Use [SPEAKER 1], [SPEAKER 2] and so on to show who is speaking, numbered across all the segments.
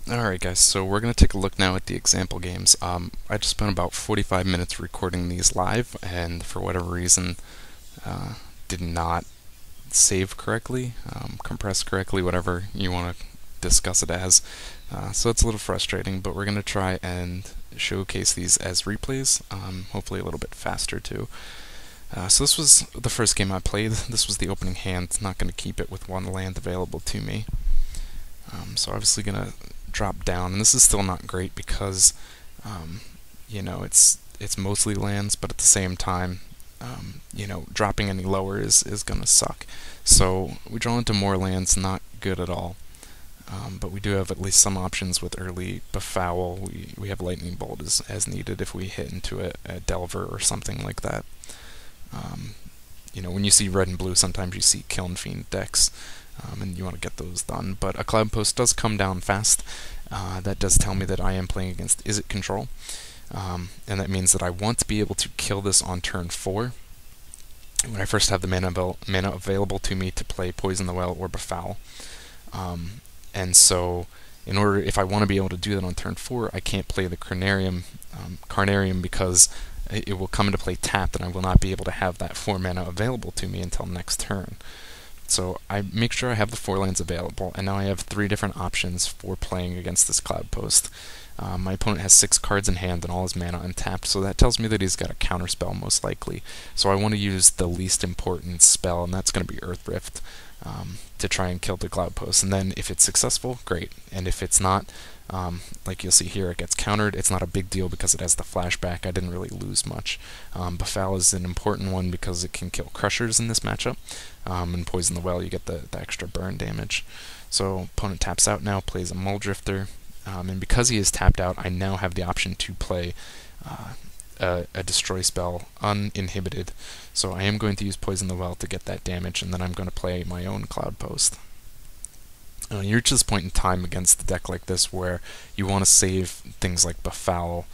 [SPEAKER 1] Alright guys, so we're going to take a look now at the example games. I just spent about 45 minutes recording these live, and for whatever reason uh, did not save correctly, compress correctly, whatever you want to discuss it as. So it's a little frustrating, but we're going to try and showcase these as replays, hopefully a little bit faster too. So this was the first game I played. This was the opening hand, not going to keep it with one land available to me. So obviously going to drop down, and this is still not great because it's mostly lands, but at the same time dropping any lower is gonna suck. So we draw into more lands, not good at all. But we do have at least some options with early Befoul. We have Lightning Bolt as needed if we hit into a Delver or something like that. When you see red and blue, sometimes you see Kiln Fiend decks, and you want to get those done. But a Cloud Post does come down fast. That does tell me that I am playing against Izzet control, and that means that I want to be able to kill this on turn 4 when I first have the mana available to me to play Poison the Well or Befoul. And so, if I want to be able to do that on turn 4, I can't play the Carnarium because it will come into play tapped, and I will not be able to have that 4 mana available to me until next turn. So I make sure I have the 4 lands available, and now I have 3 different options for playing against this Cloud Post. My opponent has 6 cards in hand and all his mana untapped, so that tells me that he's got a counterspell most likely. So I want to use the least important spell, and that's going to be Earth Rift, to try and kill the Cloud Post. And then if it's successful, great. And if it's not, like you'll see here, it gets countered. It's not a big deal because it has the flashback. I didn't really lose much. Befoul is an important one because it can kill Crushers in this matchup. And Poison the Well, you get the extra burn damage. So opponent taps out now, plays a Muldrifter. And because he is tapped out, I now have the option to play a Destroy spell uninhibited. So I am going to use Poison the Well to get that damage, and then I'm going to play my own Cloud Post. You reach this point in time against a deck like this where you want to save things like Befoul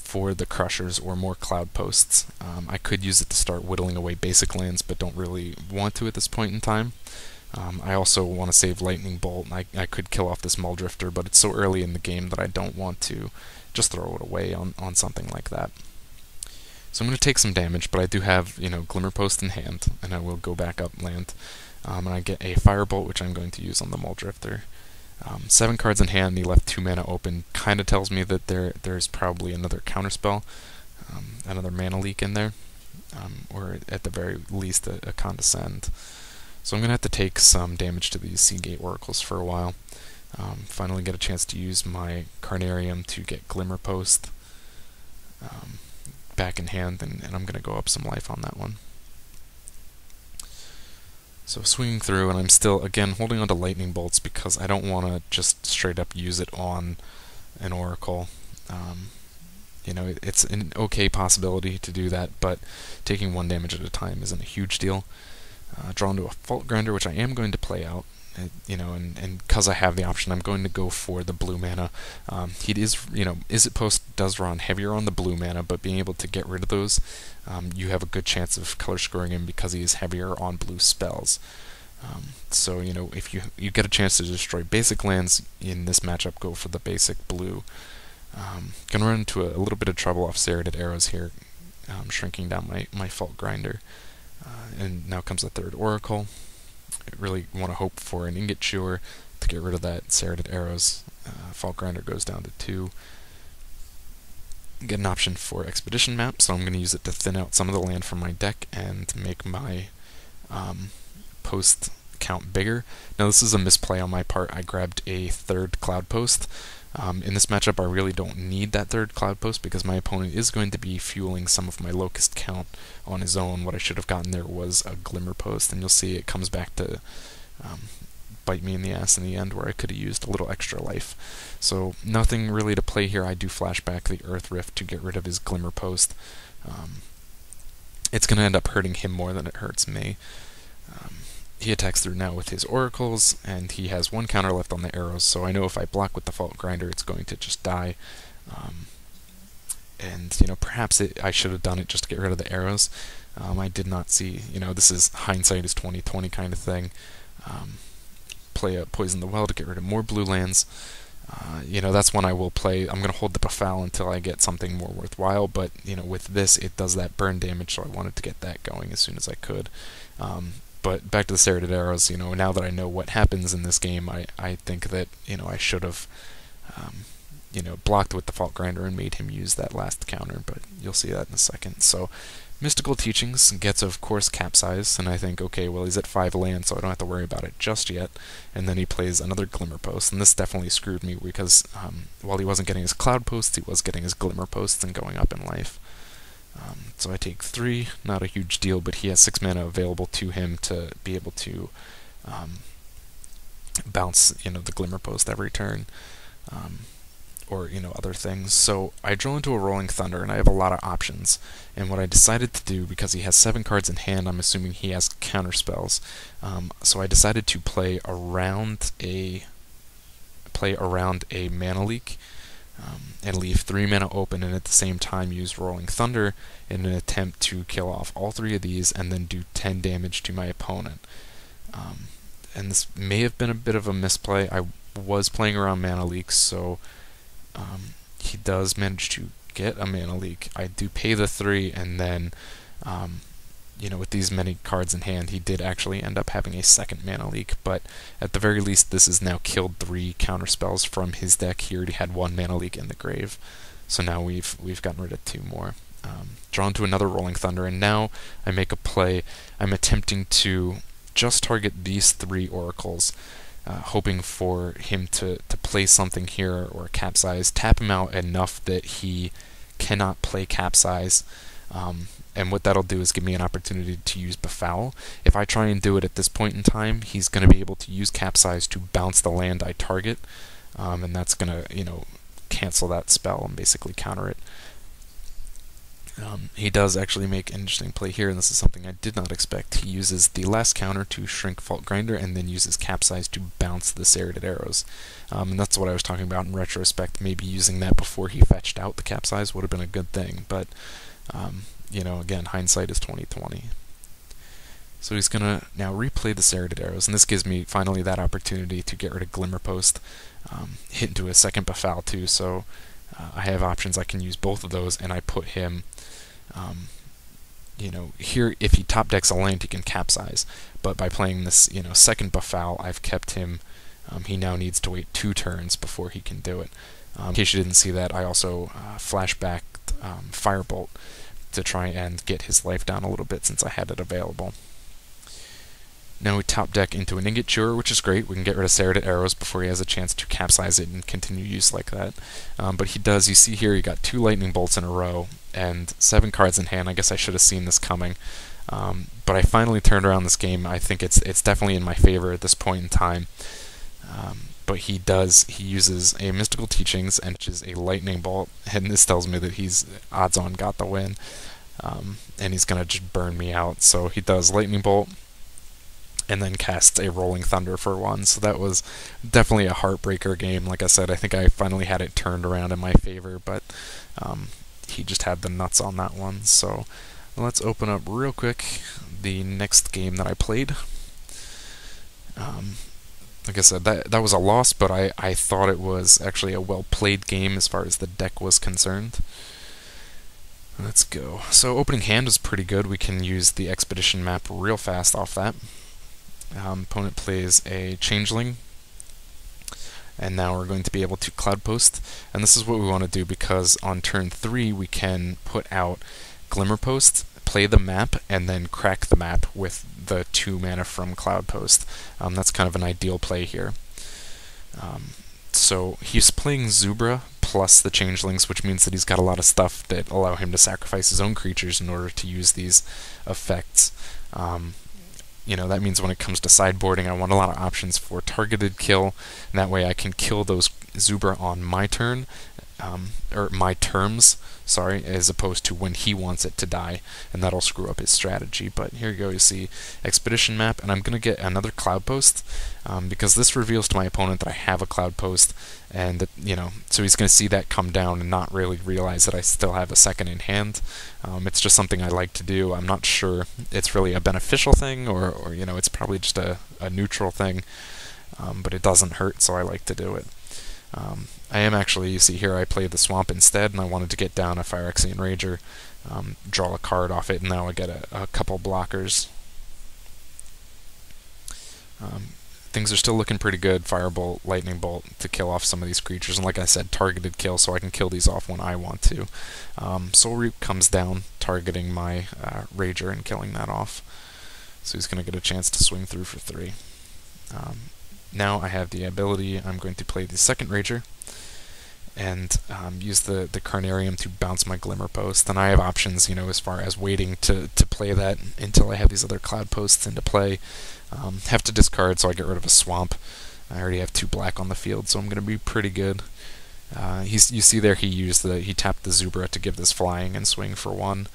[SPEAKER 1] for the Crushers or more Cloud Posts. I could use it to start whittling away basic lands, but don't really want to at this point in time. I also want to save Lightning Bolt. I could kill off this Muldrifter, but it's so early in the game that I don't want to just throw it away on something like that. So I'm going to take some damage, but I do have, Glimmer Post in hand, and I will go back up land. And I get a Firebolt, which I'm going to use on the Muldrifter. 7 cards in hand, he left 2 mana open. Kind of tells me that there's probably another counterspell, another mana leak in there, or at the very least a Condescend. So I'm going to have to take some damage to these Seagate Oracles for a while. Finally get a chance to use my Carnarium to get Glimmer Post back in hand, and I'm going to go up some life on that one. So swinging through, and I'm still, again, holding on to Lightning Bolts because I don't want to just straight up use it on an Oracle. It's an okay possibility to do that, but taking 1 damage at a time isn't a huge deal. Drawn to a Fault Grinder, which I am going to play out. And because I have the option, I'm going to go for the blue mana. Izzet Post does run heavier on the blue mana, but being able to get rid of those, you have a good chance of color scoring him because he is heavier on blue spells. So if you get a chance to destroy basic lands in this matchup, go for the basic blue. Gonna run into a little bit of trouble off Serrated Arrows here, shrinking down my Fault Grinder. And now comes the 3rd Oracle. I really want to hope for an Ingot Chewer to get rid of that Serrated Arrows. Fault Grinder goes down to 2. Get an option for Expedition Map, so I'm going to use it to thin out some of the land from my deck and make my post count bigger. Now this is a misplay on my part. I grabbed a 3rd Cloud Post. In this matchup I really don't need that 3rd Cloud Post because my opponent is going to be fueling some of my Locust count on his own. What I should have gotten there was a Glimmer Post, and you'll see it comes back to bite me in the ass in the end where I could have used a little extra life. So nothing really to play here. I do flashback the Earth Rift to get rid of his Glimmer Post. It's going to end up hurting him more than it hurts me. He attacks through now with his Oracles, and he has 1 counter left on the arrows, so I know if I block with the Fault Grinder, it's going to just die. Perhaps I should have done it just to get rid of the arrows. I did not see, this is hindsight is 20/20 kind of thing. Play a Poison the Well to get rid of more blue lands. that's when I will play. I'm going to hold the Befal until I get something more worthwhile, but, with this, it does that burn damage, so I wanted to get that going as soon as I could. But back to the Serrated Arrows, now that I know what happens in this game, I think that, I should have, blocked with the Fault Grinder and made him use that last counter, but you'll see that in a second. So, Mystical Teachings gets, of course, Capsize, and I think, okay, well, he's at 5 land, so I don't have to worry about it just yet. And then he plays another Glimmer Post, and this definitely screwed me because while he wasn't getting his Cloud Posts, he was getting his Glimmer Posts and going up in life. So I take 3, not a huge deal, but he has 6 mana available to him to be able to bounce, the Glimmer Post every turn. Or other things. So I draw into a Rolling Thunder, and I have a lot of options. And what I decided to do, because he has 7 cards in hand, I'm assuming he has counter spells. So I decided to play around a Mana Leak, and leave 3 mana open, and at the same time use Rolling Thunder in an attempt to kill off all 3 of these, and then do 10 damage to my opponent. And this may have been a bit of a misplay. I was playing around Mana Leaks, so he does manage to get a Mana Leak. I do pay the 3, and then, with these many cards in hand, he did actually end up having a second Mana Leak, but at the very least, this has now killed 3 counterspells from his deck. He already had 1 Mana Leak in the grave, so now we've gotten rid of 2 more. Drawn to another Rolling Thunder, and now I make a play. I'm attempting to just target these 3 oracles, hoping for him to play something here or Capsize, tap him out enough that he cannot play Capsize, and what that'll do is give me an opportunity to use Befoul. If I try and do it at this point in time, he's going to be able to use Capsize to bounce the land I target, and that's going to, cancel that spell and basically counter it. He does actually make an interesting play here, and this is something I did not expect. He uses the last counter to shrink Fault Grinder, and then uses Capsize to bounce the Serrated Arrows. And that's what I was talking about in retrospect. Maybe using that before he fetched out the Capsize would have been a good thing, but, again, hindsight is 20/20. So he's going to now replay the Serrated Arrows, and this gives me finally that opportunity to get rid of Glimmer Post, hit into a second Befoul too, so I have options. I can use both of those, and I put him... here, if he top decks a land, he can Capsize, but by playing this, second Befoul, I've kept him, he now needs to wait 2 turns before he can do it. In case you didn't see that, I also flashbacked Firebolt to try and get his life down a little bit since I had it available. Now we top deck into an Ingot Chewer, which is great. We can get rid of Serrated Arrows before he has a chance to Capsize it and continue use like that. But he does, you see here, he got 2 Lightning Bolts in a row and 7 cards in hand. I guess I should have seen this coming. But I finally turned around this game. I think it's definitely in my favor at this point in time. But he uses a Mystical Teachings, and which is a Lightning Bolt, and this tells me that he's odds on got the win. And he's going to just burn me out. So he does Lightning Bolt, and then casts a Rolling Thunder for 1. So that was definitely a heartbreaker game. Like I said, I think I finally had it turned around in my favor, but he just had the nuts on that one. So let's open up real quick the next game that I played. Like I said, that was a loss, but I thought it was actually a well-played game as far as the deck was concerned. Let's go. So opening hand was pretty good. We can use the Expedition map real fast off that. Opponent plays a Changeling, and now we're going to be able to Cloud Post, and this is what we want to do because on turn 3 we can put out Glimmer Post, play the map, and then crack the map with the 2 mana from Cloud Post. That's kind of an ideal play here. So he's playing Zubra plus the Changelings, which means that he's got a lot of stuff that allow him to sacrifice his own creatures in order to use these effects. That means when it comes to sideboarding, I want a lot of options for targeted kill, and that way I can kill those Zubra on my turn, or my terms, sorry, as opposed to when he wants it to die, and that'll screw up his strategy. But here you go, you see Expedition map, and I'm going to get another Cloud Post, because this reveals to my opponent that I have a Cloud Post, and that, so he's going to see that come down and not really realize that I still have a second in hand. It's just something I like to do. I'm not sure it's really a beneficial thing, or it's probably just a neutral thing, but it doesn't hurt, so I like to do it. I am actually, you see here, I played the Swamp instead, and I wanted to get down a Phyrexian Rager, draw a card off it, and now I get a couple blockers. Things are still looking pretty good. Firebolt, Lightning Bolt to kill off some of these creatures, and like I said, targeted kill, so I can kill these off when I want to. Soul Reap comes down, targeting my Rager and killing that off. So he's going to get a chance to swing through for 3. Now I have the ability, I'm going to play the second Rager, and use the Carnarium to bounce my Glimmer Post. Then I have options, you know, as far as waiting to play that until I have these other Cloud Posts into play. Have to discard, so I get rid of a Swamp. I already have 2 black on the field, so I'm going to be pretty good. You see there he tapped the Zubra to give this flying and swing for 1.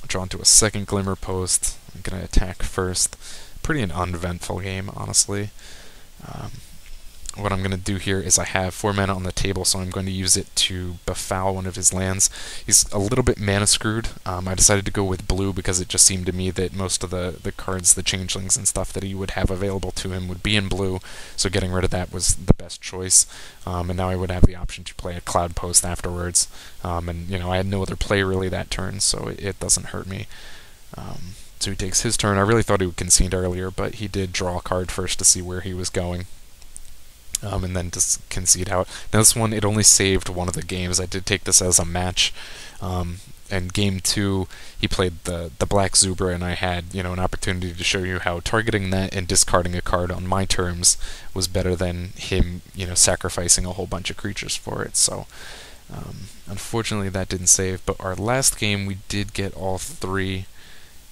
[SPEAKER 1] Draw into a second Glimmer Post. I'm going to attack first. Pretty an uneventful game, honestly. What I'm going to do here is I have 4 mana on the table, so I'm going to use it to befoul one of his lands. He's a little bit mana screwed. I decided to go with blue because it just seemed to me that most of the cards, the changelings and stuff that he would have available to him would be in blue, so getting rid of that was the best choice. And now I would have the option to play a Cloud Post afterwards. And you know, I had no other play really that turn, so it doesn't hurt me. So he takes his turn. I really thought he would concede earlier, but he did draw a card first to see where he was going. And then just concede out. Now this one, it only saved one of the games. I did take this as a match. And game 2, he played the Black Zubra, and I had, you know, an opportunity to show you how targeting that and discarding a card on my terms was better than him, you know, sacrificing a whole bunch of creatures for it. So unfortunately that didn't save. But our last game, we did get all 3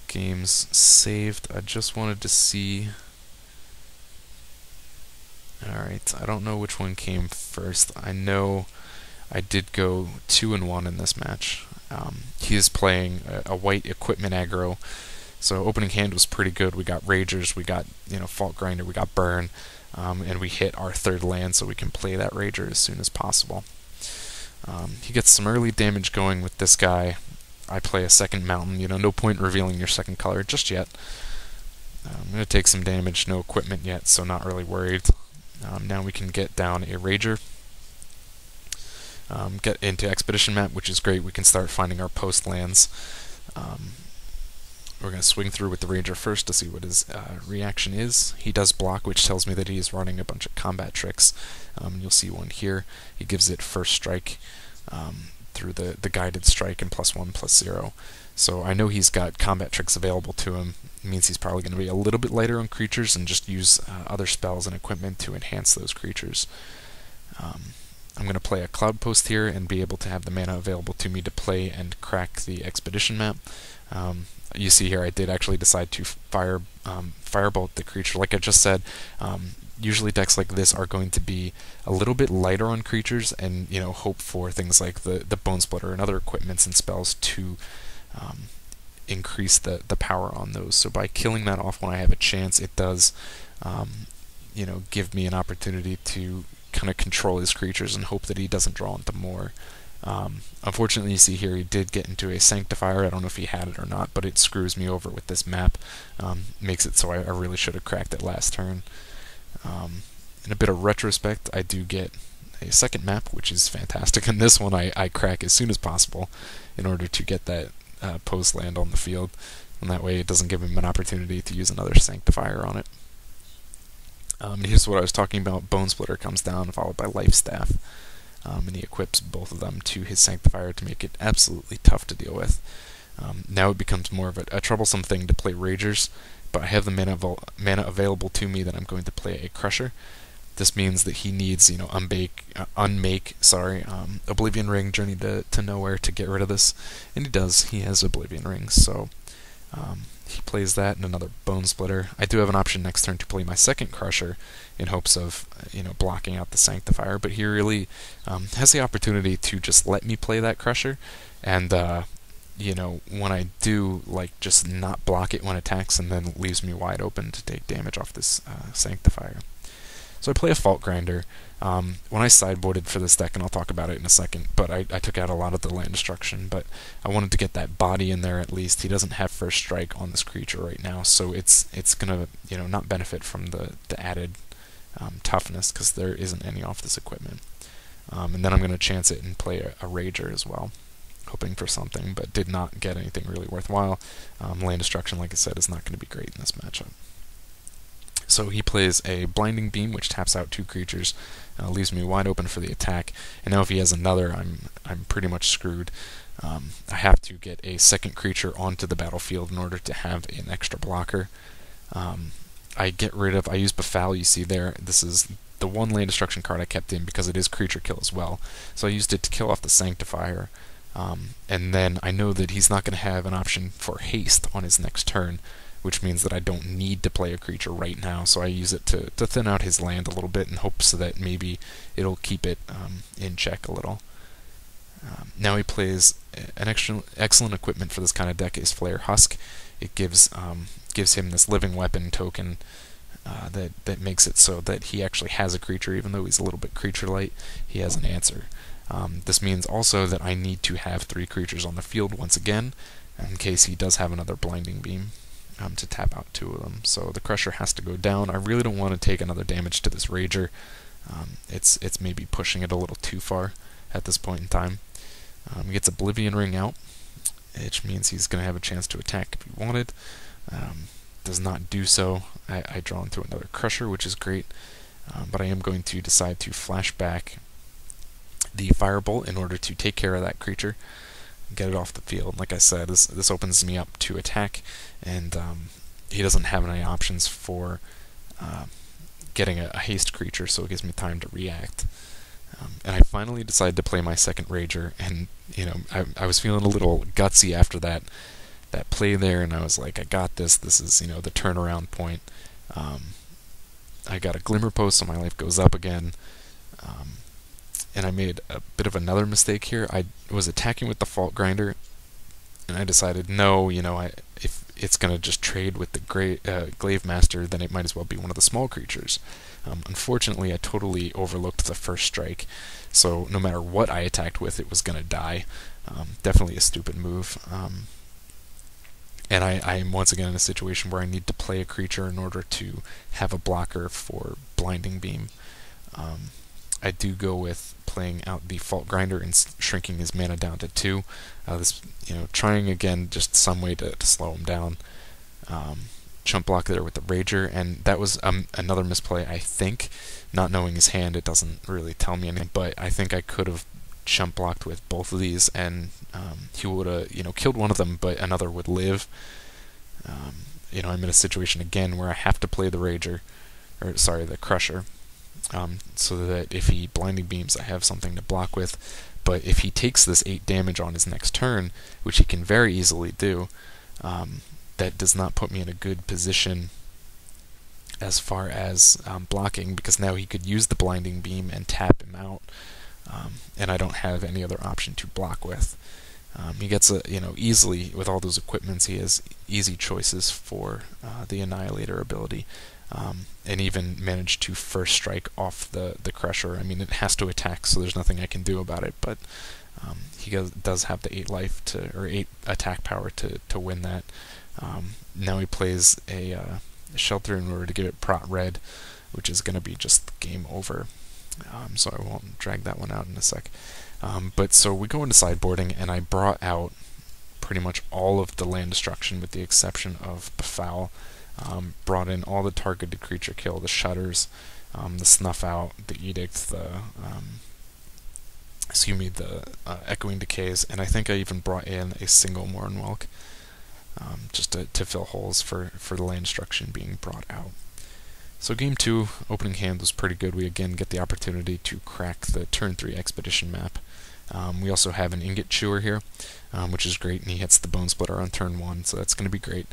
[SPEAKER 1] games saved. I just wanted to see. Alright, I don't know which one came first. I know I did go 2-1 in this match. He is playing a white equipment aggro, so opening hand was pretty good. We got Ragers, we got, you know, Fault Grinder, we got Burn, and we hit our 3rd land, so we can play that Rager as soon as possible. He gets some early damage going with this guy. I play a second Mountain. You know, no point revealing your second color just yet. I'm going to take some damage, no equipment yet, so not really worried. Now we can get down a Rager, get into Expedition Map, which is great. We can start finding our post lands. We're going to swing through with the Rager first to see what his reaction is. He does block, which tells me that he is running a bunch of combat tricks. You'll see one here. He gives it first strike through the guided strike and +1/+0. So I know he's got combat tricks available to him. It means he's probably going to be a little bit lighter on creatures and just use other spells and equipment to enhance those creatures. I'm going to play a Cloud Post here and be able to have the mana available to me to play and crack the Expedition Map. You see here I did actually decide to firebolt the creature. Like I just said, usually decks like this are going to be a little bit lighter on creatures and, you know, hope for things like the Bone Splitter and other equipments and spells to increase the power on those. So by killing that off when I have a chance, it does, you know, give me an opportunity to kind of control his creatures and hope that he doesn't draw into more. Unfortunately, you see here he did get into a Sanctifier. I don't know if he had it or not, but it screws me over with this map. Makes it so I really should have cracked it last turn. In a bit of retrospect, I do get a second map, which is fantastic. And this one I crack as soon as possible in order to get that post land on the field, and that way it doesn't give him an opportunity to use another Sanctifier on it. Here's what I was talking about. Bone Splitter comes down, followed by Life Staff, and he equips both of them to his Sanctifier to make it absolutely tough to deal with. Now it becomes more of a troublesome thing to play Ragers, but I have the mana available to me that I'm going to play a Crusher. This means that he needs, you know, unmake Oblivion Ring, Journey to Nowhere to get rid of this, and he does. He has Oblivion Rings, so he plays that and another Bone Splitter. I do have an option next turn to play my second Crusher in hopes of, you know, blocking out the Sanctifier, but he really has the opportunity to just let me play that Crusher, and you know, when I do, like, just not block it when it attacks and then leaves me wide open to take damage off this Sanctifier. So I play a Fault Grinder. When I sideboarded for this deck, and I'll talk about it in a second, but I took out a lot of the land destruction, but I wanted to get that body in there at least. He doesn't have first strike on this creature right now, so it's gonna, you know, not benefit from the added toughness, because there isn't any off this equipment. And then I'm going to chance it and play a Rager as well, hoping for something, but did not get anything really worthwhile. Land destruction, like I said, is not going to be great in this matchup. So he plays a Blinding Beam, which taps out 2 creatures, leaves me wide open for the attack. And now if he has another, I'm pretty much screwed. I have to get a second creature onto the battlefield in order to have an extra blocker. I use Befoul, you see there. This is the one land destruction card I kept in because it is creature kill as well. So I used it to kill off the Sanctifier. And then I know that he's not going to have an option for haste on his next turn, which means that I don't need to play a creature right now, so I use it to thin out his land a little bit in hopes that maybe it'll keep it in check a little. Now he plays an excellent equipment for this kind of deck is Flare Husk. It gives him this living weapon token that makes it so that he actually has a creature, even though he's a little bit creature light, he has an answer. This means also that I need to have 3 creatures on the field once again, in case he does have another Blinding Beam. To tap out 2 of them. So the Crusher has to go down. I really don't want to take another damage to this Rager. It's maybe pushing it a little too far at this point in time. He gets Oblivion Ring out, which means he's going to have a chance to attack if he wanted. Does not do so. I draw into another Crusher, which is great, but I am going to decide to flash back the Firebolt in order to take care of that creature, get it off the field. Like I said, this opens me up to attack, and he doesn't have any options for getting a haste creature, so it gives me time to react. And I finally decided to play my second Rager, and I was feeling a little gutsy after that play there, and I was like, I got this. This is the turnaround point. I got a Glimmer Post, so my life goes up again. And I made a bit of another mistake here. I was attacking with the Fault Grinder, and I decided, no, if it's going to just trade with the Glaive Master, then it might as well be one of the small creatures. Unfortunately, I totally overlooked the first strike, so no matter what I attacked with, it was going to die. Definitely a stupid move. And I am once again in a situation where I need to play a creature in order to have a blocker for Blinding Beam. I do go with playing out the Fault Grinder and shrinking his mana down to 2. Trying again just some way to slow him down. Chump block there with the Rager, and that was another misplay, I think. Not knowing his hand, it doesn't really tell me anything, but I think I could have chump blocked with both of these, and he would have killed one of them, but another would live. I'm in a situation again where I have to play the the Crusher. So that if he Blinding Beams, I have something to block with. But if he takes this 8 damage on his next turn, which he can very easily do, that does not put me in a good position as far as blocking, because now he could use the Blinding Beam and tap him out, and I don't have any other option to block with. He gets easily, with all those equipments, he has easy choices for the Annihilator ability. And even managed to first strike off the Crusher. I mean, it has to attack, so there's nothing I can do about it, but he does have the 8 life or 8 attack power to win that. Now he plays a Shelter in order to give it Prot Red, which is going to be just game over. So I won't drag that one out in a sec. But so we go into sideboarding, and I brought out pretty much all of the land destruction with the exception of Befoul. Brought in all the targeted creature kill, the Shudders, the Snuff Out, the Edict, the Echoing Decays, and I think I even brought in a single Mournwelk, just to fill holes for the land destruction being brought out. So game 2, opening hand was pretty good. We again get the opportunity to crack the turn 3 Expedition map. We also have an Ingot Chewer here, which is great, and he hits the Bone Splitter on turn 1, so that's going to be great.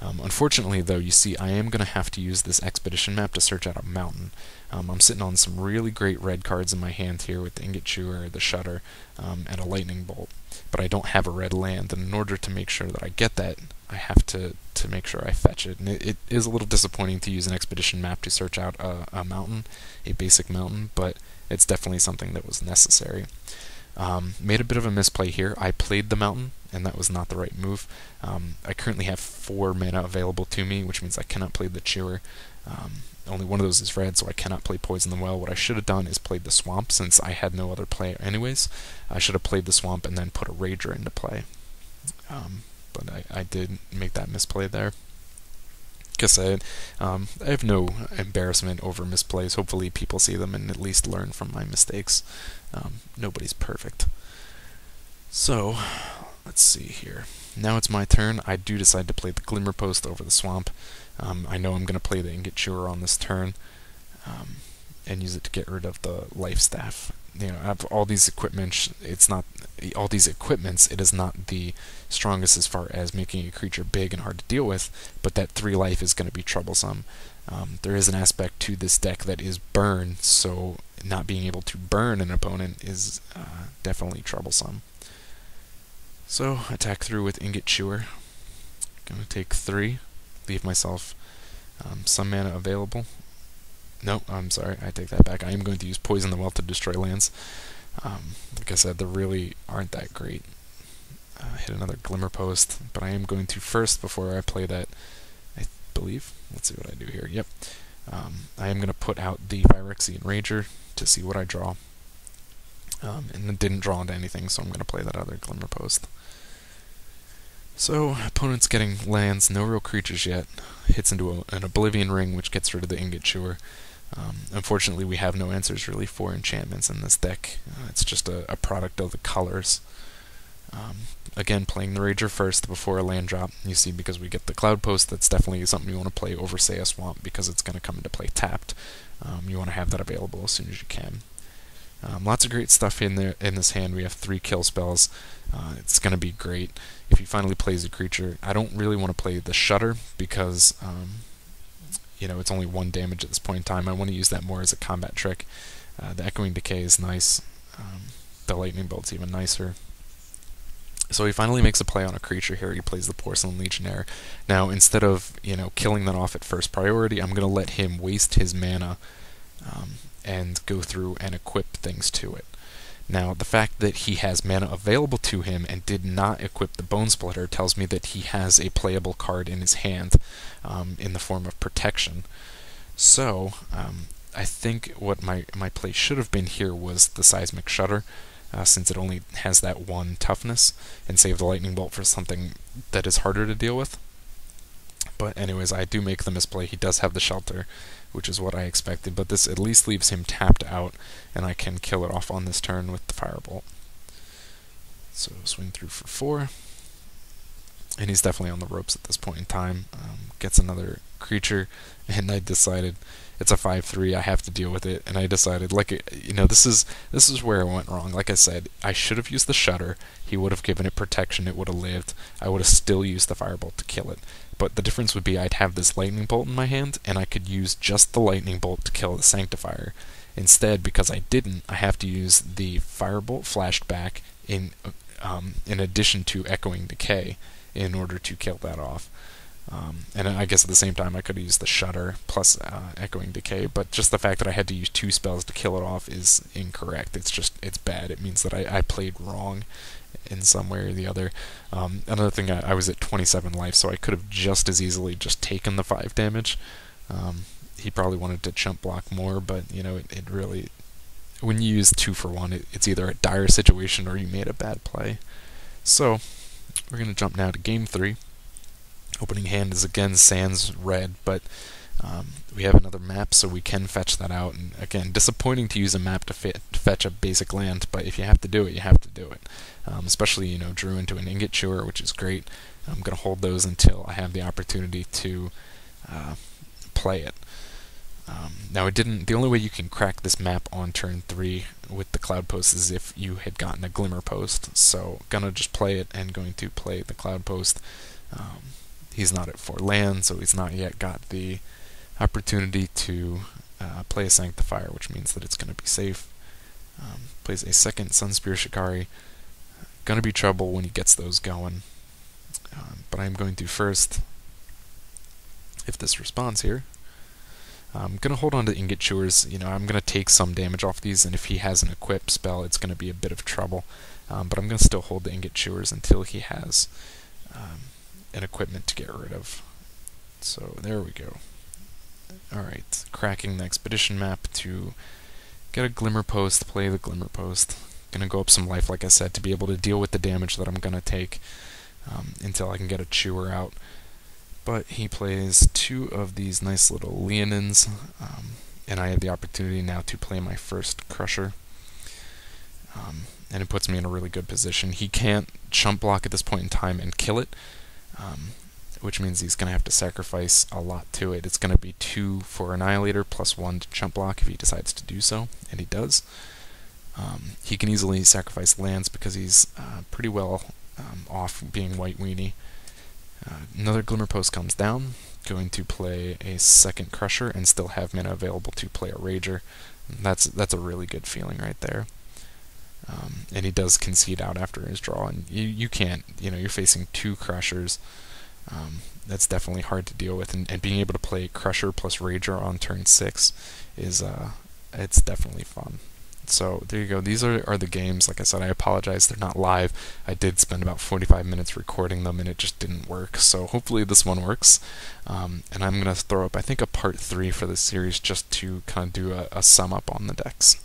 [SPEAKER 1] Unfortunately, though, you see, I am going to have to use this Expedition map to search out a mountain. I'm sitting on some really great red cards in my hand here with the Ingot Chewer, the Shudder, and a Lightning Bolt. But I don't have a red land, and in order to make sure that I get that, I have to make sure I fetch it. And it is a little disappointing to use an Expedition map to search out a mountain, a basic mountain, but it's definitely something that was necessary. Made a bit of a misplay here. I played the mountain, and that was not the right move. I currently have 4 mana available to me, which means I cannot play the Chewer. Only one of those is red, so I cannot play Poison the Well. What I should have done is played the Swamp, since I had no other play anyways. I should have played the Swamp and then put a Rager into play. But I did make that misplay there. Guess I have no embarrassment over misplays. Hopefully people see them and at least learn from my mistakes. Nobody's perfect. So, let's see here. Now it's my turn. I do decide to play the Glimmer Post over the Swamp. I know I'm going to play the Ingot Chewer on this turn, and use it to get rid of the Life Staff. You know, of all these equipments, it is not the strongest as far as making a creature big and hard to deal with, but that 3 life is going to be troublesome. There is an aspect to this deck that is burn, so not being able to burn an opponent is definitely troublesome. So, attack through with Ingot Chewer. Gonna take 3, leave myself some mana available. No, I'm sorry, I take that back. I am going to use Poison the Well to destroy lands. Like I said, they really aren't that great. Hit another Glimmer Post, but I am going to first, before I play that, I believe. Let's see what I do here. Yep. I am going to put out the Phyrexian Rager to see what I draw. And it didn't draw into anything, so I'm going to play that other Glimmer Post. So, opponent's getting lands, no real creatures yet. Hits into an Oblivion Ring, which gets rid of the Ingot Chewer. Unfortunately, we have no answers really for enchantments in this deck. It's just a product of the colors. Again, playing the Rager first before a land drop. You see, because we get the Cloud Post, that's definitely something you want to play over, say, a Swamp, because it's going to come into play tapped. You want to have that available as soon as you can. Lots of great stuff in there in this hand. We have 3 kill spells. It's going to be great if he finally plays a creature. I don't really want to play the Shudder because you know, it's only 1 damage at this point in time. I want to use that more as a combat trick. The Echoing Decay is nice. The Lightning Bolt's even nicer. So he finally makes a play on a creature here. He plays the Porcelain Legionnaire. Now, instead of, you know, killing that off at first priority, I'm going to let him waste his mana and go through and equip things to it. Now, the fact that he has mana available to him and did not equip the Bone Splitter tells me that he has a playable card in his hand in the form of protection. So, I think what my play should have been here was the Seismic Shudder, since it only has that 1 toughness, and save the Lightning Bolt for something that is harder to deal with. But anyways, I do make the misplay. He does have the Shelter, which is what I expected, but this at least leaves him tapped out, and I can kill it off on this turn with the Firebolt. So swing through for 4, and he's definitely on the ropes at this point in time. Gets another creature, and I decided it's a 5/3. I have to deal with it, and I decided, like, you know, this is where I went wrong. Like I said, I should have used the Shudder. He would have given it protection. It would have lived. I would have still used the Firebolt to kill it. But the difference would be I'd have this Lightning Bolt in my hand, and I could use just the Lightning Bolt to kill the Sanctifier. Instead, because I didn't, I have to use the Firebolt flashed back in addition to Echoing Decay in order to kill that off. And I guess at the same time I could have used the Shudder plus Echoing Decay, but just the fact that I had to use 2 spells to kill it off is incorrect. It's bad. It means that I played wrong in some way or the other. Another thing, I was at 27 life, so I could have just as easily just taken the 5 damage. He probably wanted to chump block more, but you know, it really, when you use 2 for 1, it's either a dire situation or you made a bad play. So we're going to jump now to game 3. Opening hand is again Sans red, but we have another map, so we can fetch that out. And again, disappointing to use a map to fetch a basic land, but if you have to do it, you have to do it. Especially, you know, drew into an Ingot Chewer, which is great. I'm going to hold those until I have the opportunity to play it. Now, it didn't. The only way you can crack this map on turn 3 with the Cloud Post is if you had gotten a Glimmer Post. So, gonna just play it and going to play the Cloud Post. He's not at 4 land, so he's not yet got the opportunity to play a Sanctifier, which means that it's going to be safe. Plays a second Sunspear Shikari. Going to be trouble when he gets those going. But I'm going to first, if this responds here, I'm going to hold on to Ingot Chewers. You know, I'm going to take some damage off these, and if he has an equip spell, it's going to be a bit of trouble. But I'm going to still hold the Ingot Chewers until he has an equipment to get rid of. So there we go. Alright, cracking the expedition map to get a Glimmer Post, play the Glimmer Post. Gonna go up some life, like I said, to be able to deal with the damage that I'm gonna take until I can get a Chewer out. But he plays 2 of these nice little Leonins, and I have the opportunity now to play my first Crusher. And it puts me in a really good position. He can't chump block at this point in time and kill it, which means he's going to have to sacrifice a lot to it. It's going to be 2 for Annihilator plus 1 to chump block if he decides to do so, and he does. He can easily sacrifice lands because he's pretty well off being White Weenie. Another Glimmer Post comes down, going to play a second Crusher and still have mana available to play a Rager. That's a really good feeling right there. And he does concede out after his draw, and you can't, you're facing 2 Crushers. That's definitely hard to deal with, and being able to play Crusher plus Rager on turn 6 is, it's definitely fun. So there you go. These are the games. Like I said, I apologize they're not live. I did spend about 45 minutes recording them, and it just didn't work. So hopefully this one works. And I'm going to throw up, I think, a part 3 for this series just to kind of do a sum up on the decks.